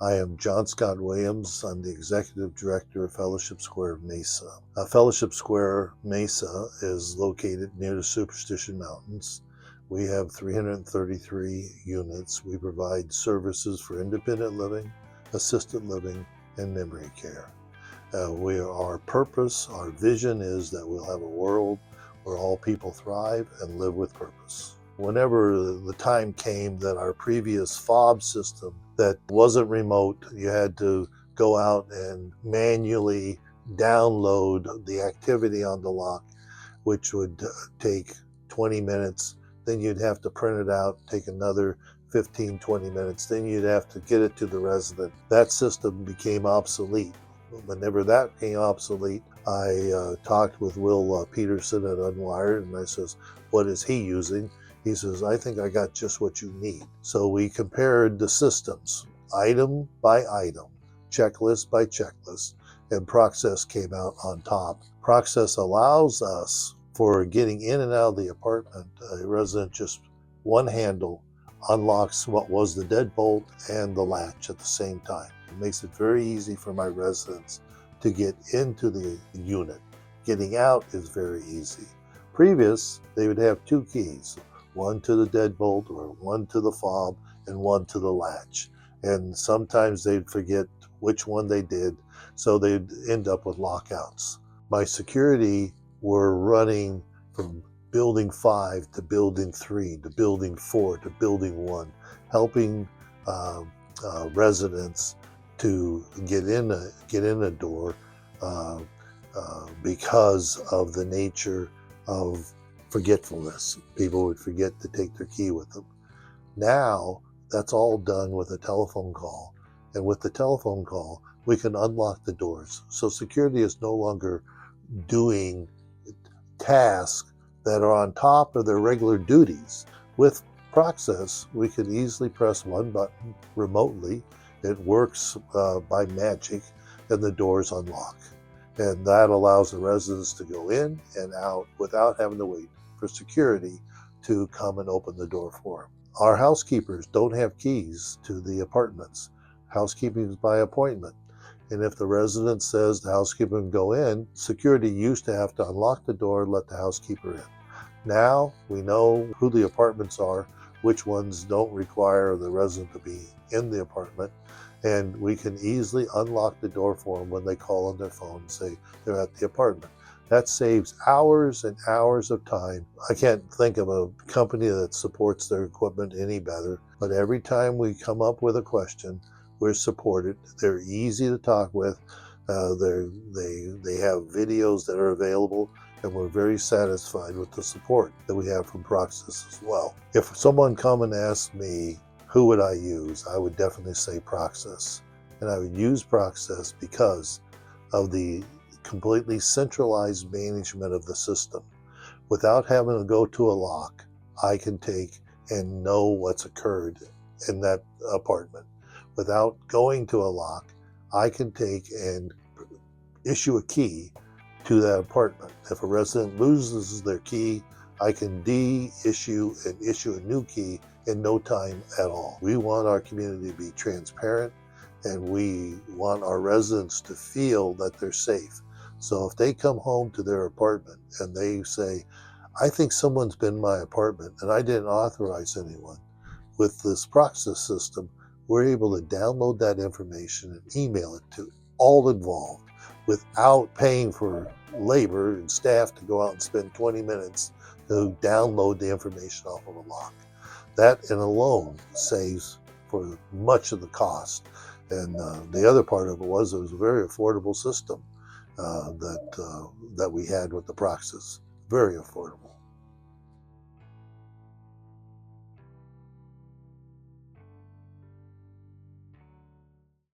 I am John Scott Williams. I'm the Executive Director of Fellowship Square Mesa. Fellowship Square Mesa is located near the Superstition Mountains. We have 333 units. We provide services for independent living, assisted living, and memory care. Our purpose, our vision is that we'll have a world where all people thrive and live with purpose. Whenever the time came that our previous fob system that wasn't remote, you had to go out and manually download the activity on the lock, which would take 20 minutes. Then you'd have to print it out, take another 15, 20 minutes. Then you'd have to get it to the resident. That system became obsolete. Whenever that became obsolete, I talked with Will Peterson at Unwired, and I says, what is he using? He says, I think I got just what you need. So we compared the systems, item by item, checklist by checklist, and Proxess came out on top. Proxess allows us, for getting in and out of the apartment, a resident just one handle unlocks what was the deadbolt and the latch at the same time. It makes it very easy for my residents to get into the unit. Getting out is very easy. Previous, they would have two keys, one to the deadbolt or one to the fob and one to the latch. And sometimes they'd forget which one they did, so they'd end up with lockouts. My security were running from building 5 to building 3 to building 4 to building 1, helping residents to get in a door because of the nature of forgetfulness. People would forget to take their key with them. Now, that's all done with a telephone call. And with the telephone call, we can unlock the doors. So security is no longer doing tasks that are on top of their regular duties. With Proxess, we can easily press one button remotely. It works by magic, and the doors unlock. And that allows the residents to go in and out without having to wait for security to come and open the door for them. Our housekeepers don't have keys to the apartments. Housekeeping is by appointment. And if the resident says the housekeeper can go in, security used to have to unlock the door and let the housekeeper in. Now we know who the apartments are, which ones don't require the resident to be in the apartment, and we can easily unlock the door for them when they call on their phone and say they're at the apartment. That saves hours and hours of time. I can't think of a company that supports their equipment any better, but every time we come up with a question, we're supported. They're easy to talk with. They have videos that are available, and we're very satisfied with the support that we have from Proxess as well. If someone come and asked me, who would I use? I would definitely say Proxess. And I would use Proxess because of the completely centralized management of the system. Without having to go to a lock, I can take and know what's occurred in that apartment. Without going to a lock, I can take and issue a key to that apartment. If a resident loses their key, I can issue a new key in no time at all. We want our community to be transparent, and we want our residents to feel that they're safe. So if they come home to their apartment and they say, I think someone's been in my apartment and I didn't authorize anyone, with this Proxess system, we're able to download that information and email it to all involved without paying for labor and staff to go out and spend 20 minutes to download the information off of a lock. That in alone saves for much of the cost. And the other part of it was a very affordable system that we had with the Proxess. Very affordable.